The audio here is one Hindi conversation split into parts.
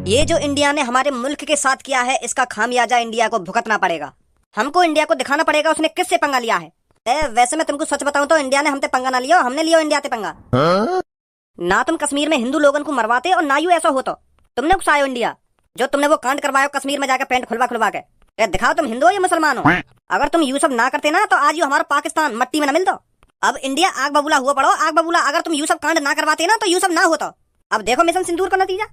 ये जो इंडिया ने हमारे मुल्क के साथ किया है, इसका खामियाजा इंडिया को भुगतना पड़ेगा। हमको इंडिया को दिखाना पड़ेगा उसने किससे पंगा लिया है। वैसे मैं तुमको सच बताऊं तो इंडिया ने हमसे पंगा ना लिया, हमने लिया इंडिया से पंगा। ना तुम कश्मीर में हिंदू लोगों को मरवाते और ना यू ऐसा हो तो तुमने उकसायो इंडिया। जो तुमने वो कांड करवाया कश्मीर में जाकर पेंट खुलवा खुलवा के दिखाओ तुम हिंदू हो या मुसलमान हो। अगर तुम यू सब ना करते ना तो आज यू हमारा पाकिस्तान मट्टी में न मिलता। अब इंडिया आग बबूला हुआ पड़ो, आग बबूला। अगर तुम यू सब कांड ना करवाते ना तो यू सब ना होता। अब देखो मिशन सिंदूर का नतीजा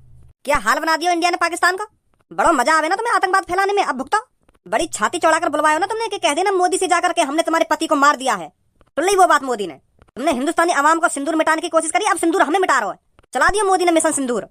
क्या हाल बना दिया इंडिया ने पाकिस्तान का। बड़ा मजा आवे ना तुम्हें आतंकवाद फैलाने में। अब भुगतो। बड़ी छाती चौड़ाकर बुलवायो ना तुमने कि कह देना मोदी से जाकर के हमने तुम्हारे पति को मार दिया है। सुन ली वो बात मोदी ने। तुमने हिंदुस्तानी आवाम को सिंदूर मिटाने की कोशिश करी, अब सिंदूर हमें मिटा रहा है। चला दिया मोदी ने मिशन सिंदूर।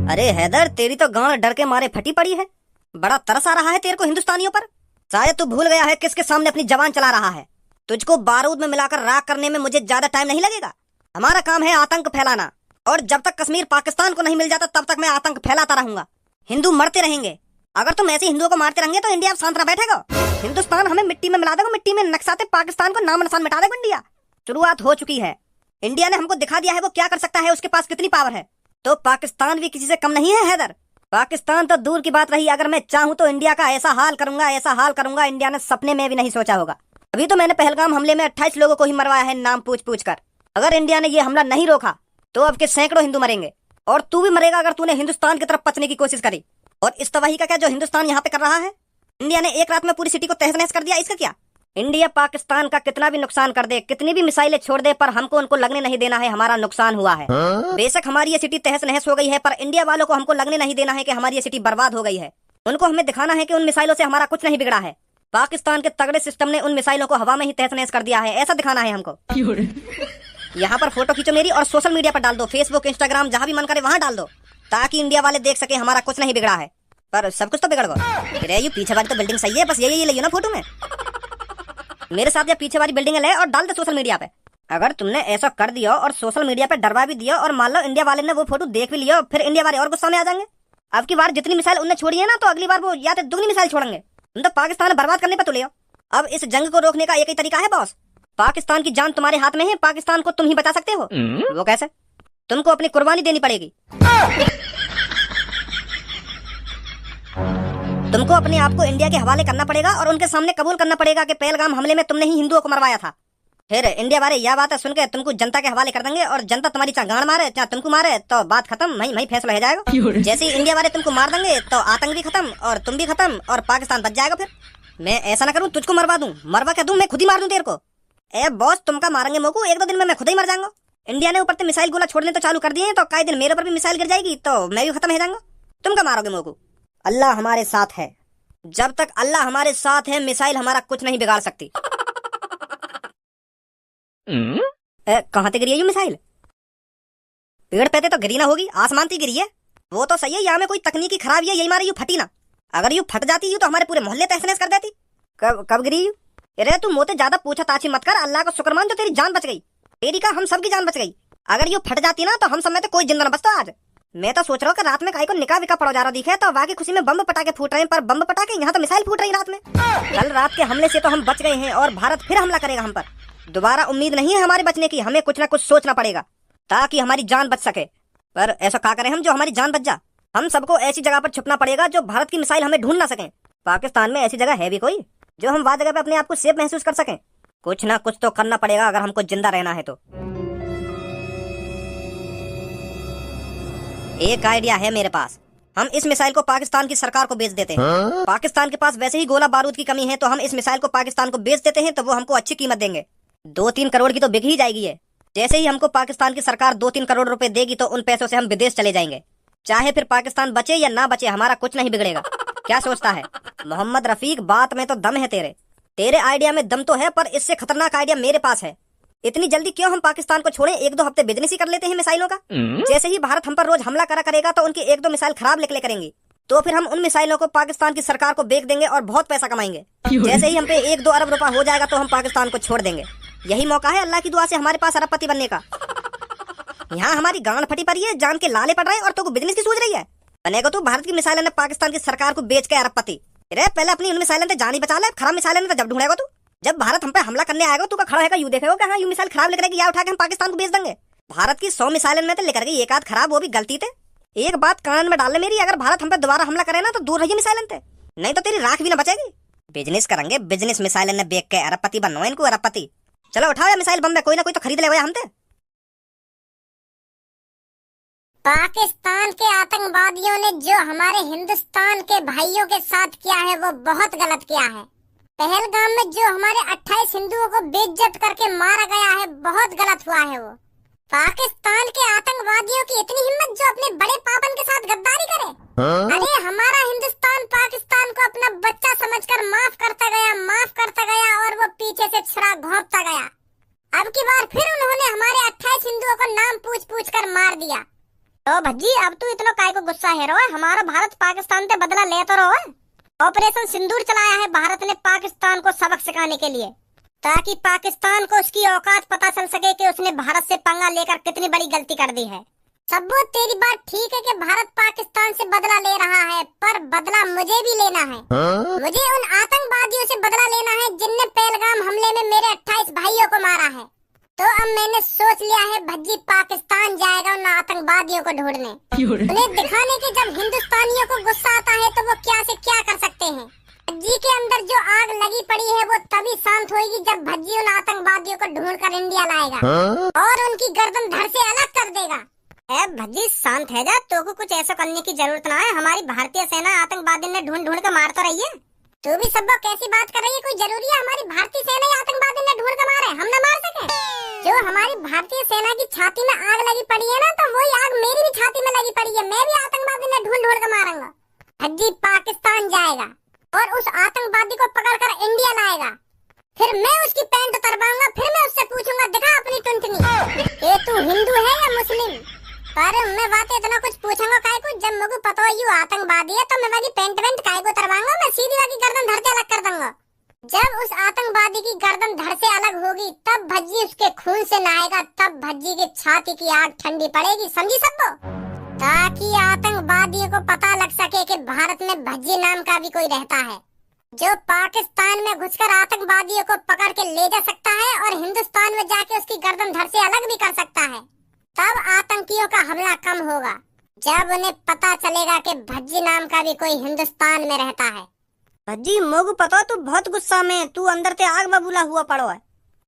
अरे हैदर तेरी तो गांड डर के मारे फटी पड़ी है। बड़ा तरस आ रहा है तेरे को हिंदुस्तानियों पर। शायद तू भूल गया है किसके सामने अपनी जवान चला रहा है। तुझको बारूद में मिलाकर राख करने में मुझे ज्यादा टाइम नहीं लगेगा। हमारा काम है आतंक फैलाना, और जब तक कश्मीर पाकिस्तान को नहीं मिल जाता तब तक मैं आतंक फैलाता रहूंगा। हिंदू मरते रहेंगे। अगर तुम ऐसे हिंदुओं को मारते रहेंगे तो इंडिया शांत न बैठेगा। हिंदुस्तान हमें मिट्टी में मिला देगा, मिट्टी में नक्साते पाकिस्तान को नाम निशान मिटा देगा इंडिया। शुरुआत हो चुकी है। इंडिया ने हमको दिखा दिया है वो क्या कर सकता है, उसके पास कितनी पावर है। तो पाकिस्तान भी किसी से कम नहीं है हैदर। पाकिस्तान तो दूर की बात रही, अगर मैं चाहूं तो इंडिया का ऐसा हाल करूंगा, ऐसा हाल करूंगा इंडिया ने सपने में भी नहीं सोचा होगा। अभी तो मैंने पहलगाम हमले में 28 लोगों को ही मरवाया है नाम पूछ पूछ कर। अगर इंडिया ने ये हमला नहीं रोका तो अब के सैकड़ों हिंदू मरेंगे, और तू भी मरेगा अगर तूने हिंदुस्तान की तरफ पचने की कोशिश करी। और इस तबाही का क्या जो हिंदुस्तान यहाँ पे कर रहा है। इंडिया ने एक रात में पूरी सिटी को तहस नहस कर दिया, इसका क्या। इंडिया पाकिस्तान का कितना भी नुकसान कर दे, कितनी भी मिसाइलें छोड़ दे, पर हमको उनको लगने नहीं देना है हमारा नुकसान हुआ है। बेशक हमारी ये सिटी तहस नहस हो गई है, पर इंडिया वालों को हमको लगने नहीं देना है कि हमारी ये सिटी बर्बाद हो गई है। उनको हमें दिखाना है कि उन मिसाइलों से हमारा कुछ नहीं बिगड़ा है। पाकिस्तान के तगड़े सिस्टम ने उन मिसाइलों को हवा में ही तहस नहस कर दिया है, ऐसा दिखाना है हमको। यहाँ पर फोटो खींचो मेरी और सोशल मीडिया पर डाल दो, फेसबुक इंस्टाग्राम जहाँ भी मन करे वहाँ डाल दो, ताकि इंडिया वाले देख सके हमारा कुछ नहीं बिगड़ा है। पर सब कुछ तो बिगड़ गया। अरे ये पीछे वाली तो बिल्डिंग सही है, बस ये लियो ना फोटो में। मेरे साथ ये पीछे वाली बिल्डिंग ले और डाल दे सोशल मीडिया पे। अगर तुमने ऐसा कर दिया और सोशल मीडिया पे डरवा भी दिया और मान लो इंडिया वाले ने वो फोटो देख भी लिया, फिर इंडिया वाले और गुस्सा में आ जाएंगे। अब की बार जितनी मिसाइल उनने छोड़ी है ना, तो अगली बार वो या तो दुगनी मिसाइल छोड़ेंगे। तुम तो पाकिस्तान बर्बाद करने पे तुले हो। अब इस जंग को रोकने का एक ही तरीका है बॉस। पाकिस्तान की जान तुम्हारे हाथ में है, पाकिस्तान को तुम ही बचा सकते हो। वो कैसे? तुमको अपनी कुर्बानी देनी पड़ेगी। तुमको अपने आप को इंडिया के हवाले करना पड़ेगा और उनके सामने कबूल करना पड़ेगा कि पहलगाम हमले में तुमने ही हिंदुओं को मरवाया था। फिर इंडिया वाले यह बात सुन के तुमको जनता के हवाले कर देंगे, और जनता तुम्हारी चाहे गांड मारे चाहे तुमको मारे तो बात खत्म, वहीं फैसला हो जाएगा। जैसे ही इंडिया वाले तुमको मार देंगे तो आतंक भी खत्म और तुम भी खत्म और पाकिस्तान बच जाएगा। फिर मैं ऐसा ना करूं तुझको मरवा दूं, मरवा क्या दूं, मैं खुद ही मार दूं तेरे को। ए बॉस तुमका मारेंगे मोकू, एक दो दिन में मैं खुद ही मर जाऊंगा। इंडिया ने ऊपर से मिसाइल गोला छोड़ने तो चालू कर दिए हैं, तो कई दिन मेरे ऊपर भी मिसाइल गिर जाएगी तो मैं भी खत्म हो जाऊंगा। तुमका मारोगे मोकू। अल्लाह हमारे साथ है। जब तक अल्लाह हमारे साथ है मिसाइल हमारा कुछ नहीं बिगाड़ सकती। कहाँ से गिरी है ये मिसाइल? पेड़ पे तो गिरी ना होगी, आसमान से गिरी है। वो तो सही है, यहाँ में कोई तकनीकी खराबी है, यही मारे यू फटी ना। अगर यू फट जाती यू तो हमारे पूरे मोहल्ले तहस नहस कर देती। कब गिरी यू? अरे तू मोते ज्यादा पूछा ताछी मत कर, अल्लाह का शुक्र मान जो तेरी जान बच गई। तेरी का हम सबकी जान बच गई। अगर यू फट जाती ना तो हम सब में तो कोई जिंदा न बचता आज। मैं तो सोच रहा हूँ कि रात में काई को निकाह विका पड़ा जा रहा दिखे, तो वाकई खुशी में बम पटाखे फूट रहे हैं, पर बम पटाखे यहाँ तो मिसाइल फूट रही रात में। कल रात के हमले से तो हम बच गए हैं और भारत फिर हमला करेगा हम पर। दोबारा उम्मीद नहीं है हमारे बचने की, हमें कुछ ना कुछ सोचना पड़ेगा ताकि हमारी जान बच सके। पर ऐसा क्या करें हम जो हमारी जान बच जा? हम सबको ऐसी जगह पर छुपना पड़ेगा जो भारत की मिसाइल हमें ढूंढ ना सके। पाकिस्तान में ऐसी जगह है भी कोई जो हम वह जगह पे अपने आप को सेफ महसूस कर सकें? कुछ ना कुछ तो करना पड़ेगा अगर हमको जिंदा रहना है तो। एक आइडिया है मेरे पास। हम इस मिसाइल को पाकिस्तान की सरकार को बेच देते हैं। पाकिस्तान के पास वैसे ही गोला बारूद की कमी है, तो हम इस मिसाइल को पाकिस्तान को बेच देते हैं तो वो हमको अच्छी कीमत देंगे। 2-3 करोड़ की तो बिक ही जाएगी है। जैसे ही हमको पाकिस्तान की सरकार 2-3 करोड़ रुपए देगी तो उन पैसों से हम विदेश चले जाएंगे। चाहे फिर पाकिस्तान बचे या ना बचे, हमारा कुछ नहीं बिगड़ेगा। क्या सोचता है मोहम्मद रफीक? बात में तो दम है तेरे आइडिया में दम तो है, पर इससे खतरनाक आइडिया मेरे पास है। इतनी जल्दी क्यों हम पाकिस्तान को छोड़ें? 1-2 हफ्ते बिजनेस ही कर लेते हैं मिसाइलों का। जैसे ही भारत हम पर रोज हमला करेगा तो उनकी 1-2 मिसाइल खराब निकले करेंगी, तो फिर हम उन मिसाइलों को पाकिस्तान की सरकार को बेच देंगे और बहुत पैसा कमाएंगे। जैसे ही हम पे 1-2 अरब रुपया हो जाएगा तो हम पाकिस्तान को छोड़ देंगे। यही मौका है अल्लाह की दुआ से हमारे पास अरबपति बनने का। यहाँ हमारी गांड फटी पड़ी है, जान के लाले पड़ रहे हैं और तो बिजनेस की सोच रही है। बनेगा तू भारत की मिसाइलें ने पाकिस्तान की सरकार को बेच के अरबपति। अरे पहले अपनी उन मिसाइलें जान ही बचा ले, खराब मिसाइलें तो जब ढूंढेगा तू। जब भारत हम पे हमला करने आएगा तू का खड़ा है यू देखेगा हाँ यू मिसाइल खराब लिख रही या उठा के हम पाकिस्तान को बेच देंगे। भारत की 100 मिसाइलें में तो लेकर गई 1 आध खराब, वो भी गलती थे। एक बात कान में डाल ले मेरी, अगर भारत हम पे दोबारा हमला करे ना तो दूर रहिए मिसाइलन से, नहीं तो तेरी राख भी ना बचेगी। बिजनेस करेंगे बिजनेस, मिसाइलन ने बेच के अरबपति बनना है इनको, अरबपति। चलो उठाओ या मिसाइल बम में, कोई ना कोई तो खरीद ले हमसे। पाकिस्तान के आतंकवादियों ने जो हमारे हिंदुस्तान के भाइयों के साथ किया है वो बहुत गलत किया है। पहलगाम में जो हमारे 28 हिंदुओं को बेइज्जत करके मारा गया है, बहुत गलत हुआ है वो। पाकिस्तान के आतंकवादियों की इतनी हिम्मत जो अपने बड़े पापन के साथ गद्दारी करे। अरे हमारा हिंदुस्तान पाकिस्तान को अपना बच्चा समझकर माफ करता गया और वो पीछे से छुरा घोंपता गया। अब की बार फिर उन्होंने हमारे 28 हिंदुओं को नाम पूछ कर मार दिया। तो भज्जी अब तू इतना काय को गुस्सा है रो? हमारा भारत पाकिस्तान से बदला ले तो रो। ऑपरेशन सिंदूर चलाया है भारत ने पाकिस्तान को सबक सिखाने के लिए, ताकि पाकिस्तान को उसकी औकात पता चल सके कि उसने भारत से पंगा लेकर कितनी बड़ी गलती कर दी है। सब्बो तेरी बात ठीक है कि भारत पाकिस्तान से बदला ले रहा है, पर बदला मुझे भी लेना है। मुझे उन आतंकवादियों से बदला लेना है जिनने पहलगाम हमले में मेरे 28 भाइयों को मारा है। तो अब मैंने सोच लिया है भज्जी पाकिस्तान जाएगा उन आतंकवादियों को ढूंढने, उन्हें दिखाने के जब हिंदुस्तानियों को गुस्सा आता है तो वो क्या से क्या कर सकते हैं। भज्जी के अंदर जो आग लगी पड़ी है वो तभी शांत होगी जब भज्जी उन आतंकवादियों को ढूंढकर इंडिया लाएगा और उनकी गर्दन धड़ से अलग कर देगा। भज्जी शांत है जा, तो को कुछ ऐसा करने की जरूरत ना है। हमारी भारतीय सेना आतंकवादी ने ढूंढ कर मार तो रही है। तू भी सब कैसी बात कर रही है? कोई जरूरी है हमारी भारतीय सेना आतंकवादी ने ढूंढ कर मारे, हम न मार सके? जो हमारी भारतीय सेना की छाती में आग लगी पड़ी है ना, तो वही आग मेरी भी छाती में लगी पड़ी है। मैं भी आतंकवादी ने ढूंढ कर मारूंगा। भज्जी पाकिस्तान जाएगा और उस आतंकवादी को पकड़कर इंडिया लाएगा, फिर मैं उसकी पैंट उतरवाऊंगा, फिर मैं उससे पूछूंगा दिखा अपनी टुनटनी, ये तू हिंदू है या मुस्लिम? पर मैं बातें इतना कुछ पूछूंगा काय को, जब मुझे पता हो यू आतंकवादी है तो मैं वाली पैंट वेंट काय को उतरवाऊंगा, मैं सीधी वाली गर्दन धड़ से अलग कर दूंगा। जब उस आतंकवादी की गर्दन धड़ से अलग होगी तब भज्जी उसके खून से नहाएगा, तब भज्जी की छाती की आग ठंडी पड़ेगी, समझी सबको? ताकि आतंकवादियों को पता लग सके कि भारत में भज्जी नाम का भी कोई रहता है जो पाकिस्तान में घुसकर आतंकवादियों को पकड़ के ले जा सकता है और हिंदुस्तान में जाके उसकी गर्दन धड़ से अलग भी कर सकता है। तब आतंकियों का हमला कम होगा, जब उन्हें पता चलेगा कि भज्जी नाम का भी कोई हिंदुस्तान में रहता है। भज्जी मोगू पता तू बहुत गुस्सा में, तू अंदर से आग बबूला हुआ पड़ो है,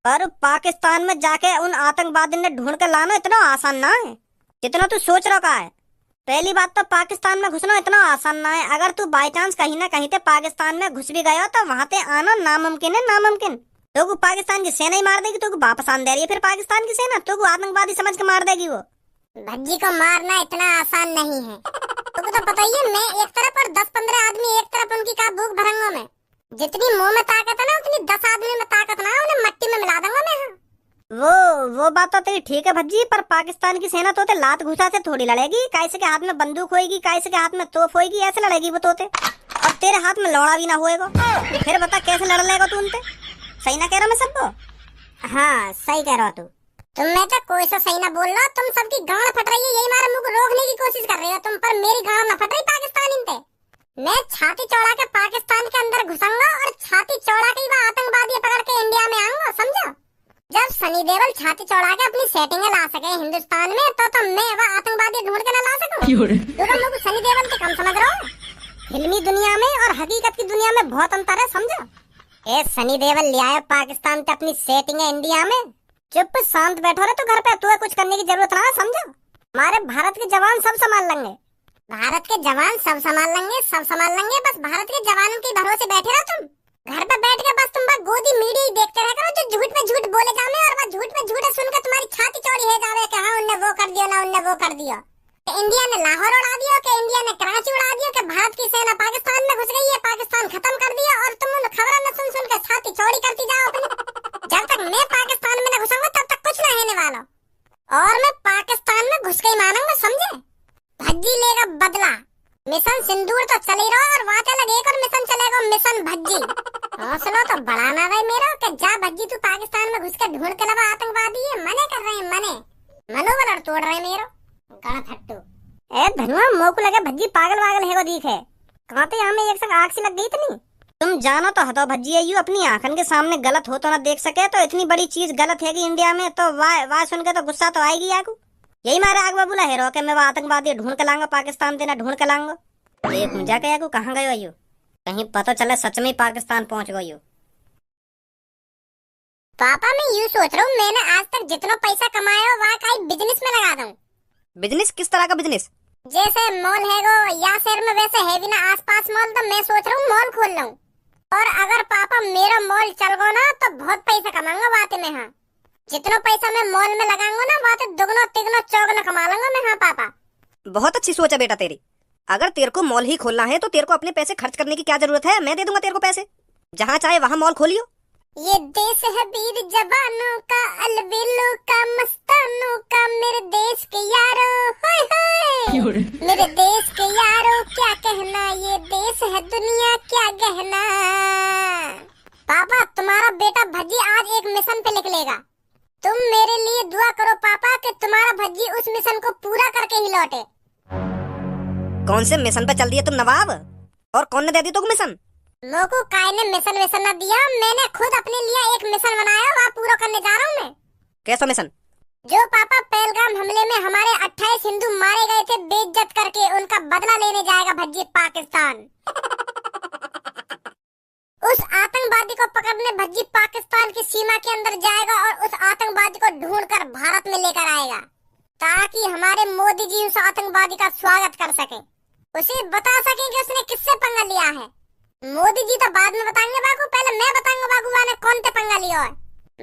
पर पाकिस्तान में जाके उन आतंकवादी ने ढूंढ कर लाना इतना आसान ना है जितना तू सोच रहा है। पहली बात तो पाकिस्तान में घुसना इतना आसान ना है। अगर तू बाई चांस कहीं ना कहीं से पाकिस्तान में घुस भी गया तो वहाँ से आना नामुमकिन है, नामुमकिन। तो पाकिस्तान की सेना ही मार देगी, तो वापस आन दे रही है फिर पाकिस्तान की सेना, तो आतंकवादी समझ के मार देगी वो। भज्जी को मारना इतना आसान नहीं है। तुमको तो पता ही है, मैं एक तरफ और 10-15 आदमी एक तरफ उनकी का भूख भरंगा मैं। जितनी मुंह में ताकत है ना उतनी 10 आदमी में ताकत ना, उन्हें मट्टी में मिला दूंगा मैं। वो बात तो तेरी ठीक है भज्जी, पर पाकिस्तान की सेना तोते लात घुसा से थोड़ी लड़ेगी। कैसे के हाथ में बंदूक होएगी, कैसे के हाथ में तोप होएगी, ऐसे लड़ेगी वो तोते। और तेरे हाथ में लौड़ा भी ना होएगा, फिर बता कैसे लड़ लेगा तू उनसे? सही ना कह रहा मैं सबको? हाँ सही कह रहा तू। मैं तो कोई सा सही ना बोल रहा, तुम सबकी गांड फट रही है, यही मारा मुझे रोकने की कोशिश कर रही हो तुम, पर मेरी गांड ना फट रही पाकिस्तान इनते। मैं छाती चौड़ा के पाकिस्तान के अंदर घुसूंगा और छाती चौड़ा के वहाँ आतंकवादी पकड़ के इंडिया में आऊंगा, समझो? जब सनी देओल छाती चौड़ा के अपनी सेटिंग ला सके हिंदुस्तान में, तो मैं वह आतंकवादी ढूंढ के न ला सकूं? तुम लोग सनी देओल के कम समझ रहे हो? फिल्मी दुनिया में और हकीकत की दुनिया में बहुत अंतर है, समझो? ए सनी देओल ले आए पाकिस्तान से अपनी सेटिंग है इंडिया में, चुप शांत बैठो रे तू घर पे, तुम्हें कुछ करने की जरूरत ना है, समझो? हमारे भारत के जवान सब संभाल लेंगे। भारत के जवान सब संभाल लेंगे, सब संभाल लेंगे। बस भारत के जवानों के भरोसे बैठे रहो तुम। घर पे बैठ के बस तुम बस गोदी मीडिया ही देखते रह करो, जो झूठ पे झूठ बोले जावे और बस झूठ पे झूठ सुन के तुम्हारी छाती चौड़ी है जावे कि हाँ उनने वो कर दिया ना उनने वो कर दिया। कि इंडिया ने लाहौर उड़ा दिया, कि इंडिया ने कराची उड़ा दिया, कि भारत की सेना पाकिस्तान में घुस गई है, पाकिस्तान खत्म कर दिया, और तुम उन खबरों में सुन के छाती चौड़ी करती जाओ अपनी। जब तक मैं पाकिस्तान में न घुसूंगा तब तक कुछ न होने वाला, और मैं पाकिस्तान में घुस के ही मानूंगा, समझे? भज्जी लेगा बदला। मिशन सिंदूर तो चल ही रहा और वहाँ चला एक और मिशन चलेगा, मिशन भज्जी। हौसला तो बढ़ाना भाई मेरा, कि जा भज्जी तू पाकिस्तान में घुस के ढूंढ के लगा आतंकवादी है, मने कर रहे हैं, मने मनोबल तोड़ रहे मेरा गणा फट्टू। ए धनुआ मोकू लगे भज्जी पागल वागल है वो दिखे, कहाँ पे यहाँ में एक संग आग सी लग गई इतनी? तुम जानो तो हतो भज्जी है, यू अपनी आंखन के सामने गलत हो तो ना देख सके, तो इतनी बड़ी चीज गलत है कि इंडिया में, तो वाह सुन के तो गुस्सा तो आएगी याकू। यही मारे आग बोला हेरो के मैं वो आतंकवादी ढूंढ के लाऊंगा, पाकिस्तान देना ढूंढ के लाऊंगा। ये मुझा के को कहाँ गयो यू, कहीं पता चले सच में पाकिस्तान पहुंच गयो। पापा मैं यूँ सोच रहा हूँ, मैंने आज तक जितना पैसा कमाया हो वहाँ का बिजनेस में लगा दूं। बिजनेस? किस तरह का बिजनेस? जैसे मॉल है गो या शहर में वैसे है भी ना आसपास मॉल, तो मैं सोच रहा हूँ मॉल खोल लूं। और अगर पापा मेरा मॉल चल गो ना तो बहुत पैसा कमाऊंगा बात में। हाँ, जितना पैसा मैं मॉल में लगाऊंगा ना बात दुगना तिगना चौगुना कमा लूंगा मैं। हाँ पापा, बहुत अच्छी सोच है बेटा तेरी। अगर तेरे को मॉल ही खोलना है तो तेरे को अपने पैसे खर्च करने की क्या जरूरत है, मैं दे दूंगा तेरे को पैसे, जहाँ चाहे वहाँ मॉल खोलियो। ये देश है वीर जवानों का, अलबेलों का, मस्तानों का, मेरे देश के यारों, हाय हाय मेरे देश के यारों क्या कहना, ये देश है दुनिया क्या गहना। पापा तुम्हारा बेटा भज्जी आज एक मिशन पे निकलेगा, तुम मेरे लिए दुआ करो पापा कि तुम्हारा भज्जी उस मिशन को पूरा करके ही लौटे। कौन से मिशन पे चल दिए तुम नवाब, और कौन ने दे दी तुमको मिशन? मोको काय ने मिशन विशन न दिया, मैंने खुद अपने लिए एक मिशन बनाया, वहाँ पूरा करने जा रहा हूँ मैं। कैसा मिशन? जो पापा पहलगाम हमले में हमारे 28 हिंदू मारे गए थे बेइज्जत करके, उनका बदला लेने जाएगा भज्जी पाकिस्तान। उस आतंकवादी को पकड़ने भज्जी पाकिस्तान की सीमा के अंदर जाएगा और उस आतंकवादी को ढूंढकर भारत में लेकर आएगा, ताकि हमारे मोदी जी उस आतंकवादी का स्वागत कर सके, उसे बता सके कि उसने किससे पंगा लिया है। मोदी जी तो बाद में बताएंगे बाबू, पहले मैं बताऊंगा बाबू ने कौन से पंगा लिया है।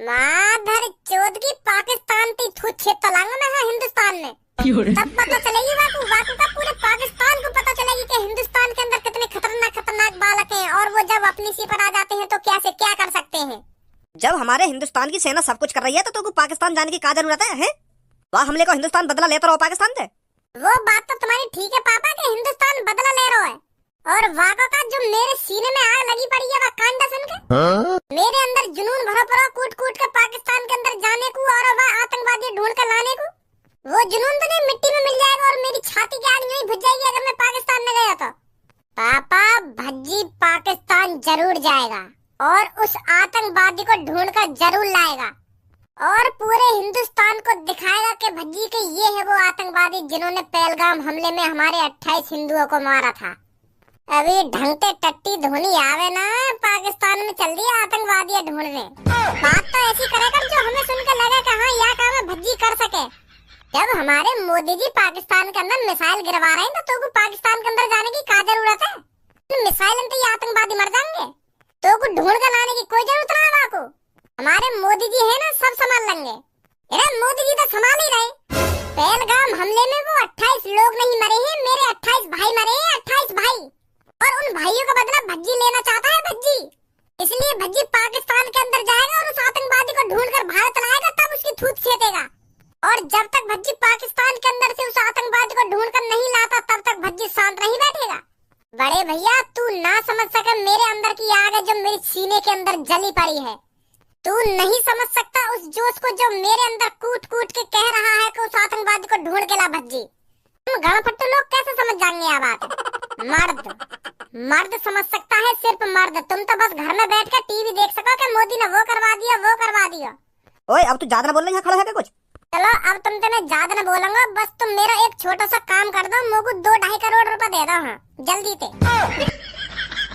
माधर चौथ की पाकिस्तान की थूत छेद तो लाऊंगा मैं हिंदुस्तान में, तब पता चलेगी बाबू का पूरे पाकिस्तान को पता चलेगी कि हिंदुस्तान के अंदर कितने खतरनाक खतरनाक बालक हैं, और वो जब अपनी सी पर आ जाते हैं तो क्या से क्या कर सकते हैं। जब हमारे हिंदुस्तान की सेना सब कुछ कर रही है तो तुमको पाकिस्तान जाने की क्या जरूरत है? वहाँ हमले को हिंदुस्तान बदला लेता रहो पाकिस्तान से। वो बात तो तुम्हारी ठीक है पापा कि हिंदुस्तान बदला ले रहा है, और वाक़ा का जो मेरे सीने में आग लगी पड़ी है वह कांडा सुन के मेरे अंदर जुनून भरा पड़ा कूट कूट के पाकिस्तान के अंदर जाने को और वह आतंकवादी ढूंढ कर लाने को। वो जुनून तो नहीं मिट्टी में मिल जाएगा और मेरी छाती की आग नहीं बुझ जाएगी अगर मैं पाकिस्तान में गया तो। पापा भज्जी पाकिस्तान जरूर जाएगा और उस आतंकवादी को ढूंढ कर जरूर लाएगा, और पूरे हिंदुस्तान को दिखाएगा कि भज्जी के ये है वो आतंकवादी जिन्होंने पहलगाम हमले में हमारे 28 हिंदुओं को मारा था। अभी ढंगते टट्टी धोनी आवे ना पाकिस्तान में चल दिया आतंकवादी ढूंढने। बात तो ऐसी करेगा जो हमें सुनकर लगे कि हाँ यह काम भज्जी कर सके। जब हमारे मोदी जी पाकिस्तान के अंदर मिसाइल गिरवा रहे हैं तो पाकिस्तान के अंदर जाने की क्या जरूरत है? मिसाइल तो ये आतंकवादी मर जाएंगे, तो ढूंढ कर लाने की कोई जरूरत ना है। आपको हमारे मोदी जी है ना, सब संभाल लेंगे। अरे मोदी जी तो संभाल ही रहे। पहलगाम हमले में वो 28 लोग नहीं मरे हैं, मेरे 28 भाई मरे हैं, 28 भाई, और उन भाइयों का बदला भज्जी लेना चाहता है भज्जी। इसलिए भज्जी पाकिस्तान के अंदर जाएगा और उस आतंकवादी को ढूंढकर भारत लाएगा, तब उसकी थूत छेदेगा। और जब तक भज्जी पाकिस्तान के अंदर से उस आतंकवादी को ढूंढकर नहीं लाता तब तक भज्जी शांत नहीं बैठेगा। बड़े भैया तू ना समझ सके मेरे अंदर की आग है जो मेरे सीने के अंदर जली पड़ी है। तू नहीं समझ सकता उस जोश को जो मेरे अंदर कूट कूट के कह रहा है कि उस आतंकवादी को ढूंढ के ला भज्जी। तुम गणपट्टू लोग कैसे समझ जाएंगे ये बात? मर्द समझ सकता है, सिर्फ मर्द। तुम तो बस घर में बैठ कर टीवी देख सको कि मोदी ने वो करवा दिया वो करवा दिया। ओए अब तू ज्यादा ना बोल रही है, खड़ा है क्या कुछ? चलो अब तुमसे मैं ज्यादा न बोलूंगा, बस तुम मेरा एक छोटा सा काम कर दो, मोको 2-2.5 करोड़ रुपए दे दो। हाँ जल्दी से।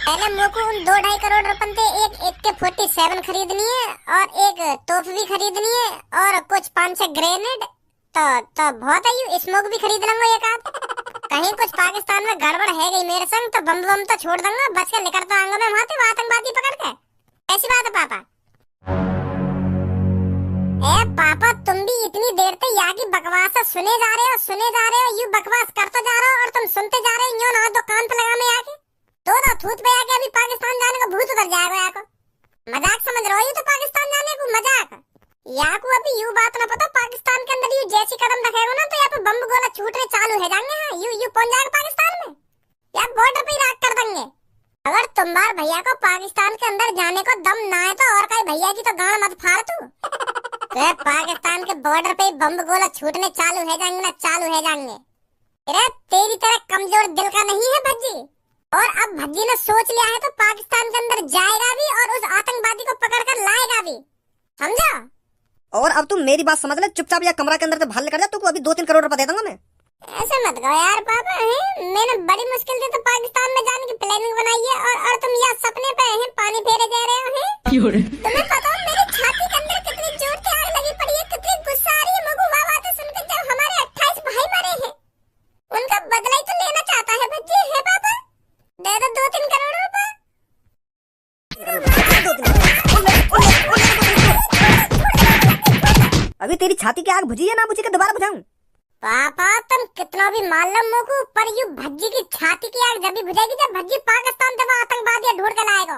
पहले मोको उन 2-2.5 करोड़ रुपए से एक AK-47 खरीदनी है और एक तोप भी खरीदनी है और कुछ 5-6 ग्रेनेड, तो बहुत है। स्मोक भी खरीद लूंगा एक आध। कहीं कुछ पाकिस्तान में गड़बड़ है गई मेरे संग तो बम बम तो छोड़ दूंगा, बच के निकलता आऊंगा मैं वहां से आतंकवादी पकड़ के। ऐसी बात है पापा? ए पापा तुम भी इतनी देर से यहाँ की बकवास सुने जा रहे हो, यूं बकवास करते जा रहे हो और तुम सुनते जा रहे हो। यूं ना दो कान पे लगाने आके तो थूत पे आके अभी पाकिस्तान जाने का भूत उतर जाएगा। यहाँ को मजाक समझ रहे हो? तो पाकिस्तान जाने को मजाक यहाँ को अभी यूं बात ना पता, पाकिस्तान के अंदर यूं जैसी कदम रखेगा ना तो यहाँ पे बम गोला छूटने चालू हो जाएंगे। हाँ यूं पहुंच जाएगा पाकिस्तान में, या बॉर्डर पे राख कर देंगे। अगर तुम्हार भैया को पाकिस्तान के अंदर जाने को दम ना है तो और कहीं भैया की तो गांड मत फाड़ तू। तो पाकिस्तान के बॉर्डर पे बम गोला छूटने चालू हो जाएंगे ना, चालू हो जाएंगे। अरे तेरी तरह कमजोर दिल का नहीं है भज्जी, और अब भज्जी ने सोच लिया है तो पाकिस्तान के अंदर जाएगा भी और उस आतंकवादी को पकड़ कर लाएगा भी, समझा? और अब तुम मेरी बात समझ ले, चुपचाप या कमरा के अंदर से बाहर निकल जा, तुमको अभी 2-3 करोड़ रुपए दे दूंगा मैं। ऐसे मत कहो यार पापा, है मैंने बड़ी मुश्किल से तो पाकिस्तान में जाने की प्लानिंग बनाई है, और तुम यहाँ सपने पे हैं पानी फेरे जा रहे हो हैं। तुम्हें पता है मेरी छाती के अंदर कितनी जोर की आग लगी पड़ी है, कितनी गुस्सा आ रही है मुझको वाह बातें सुनकर, जब हमारे 28 भाई मरे हैं उनका बदला ही तो लेना चाहता है भज्जी। है पापा, दे दो 2-3 करोड़ रुपए। अभी तेरी छाती की आग बुझी है ना बुझी के दोबारा बुझाऊं? पापा तुम कितना भी मान लो मुझको, पर यू भज्जी की छाती की आग जब भी बुझेगी जब भज्जी पाकिस्तान से आतंकवादी ढूंढ कर लाएगा।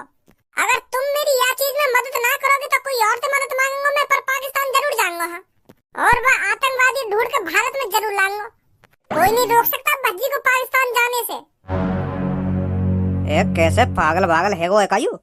अगर तुम मेरी यह चीज में मदद ना करोगे तो कोई और से मदद मांगूंगा मैं, पर पाकिस्तान जरूर जाऊंगा। हाँ, और वह आतंकवादी ढूंढ कर भारत में जरूर लाऊंगा। कोई नहीं रोक सकता भज्जी को पाकिस्तान जाने से। कैसे पागल है वो एकायू।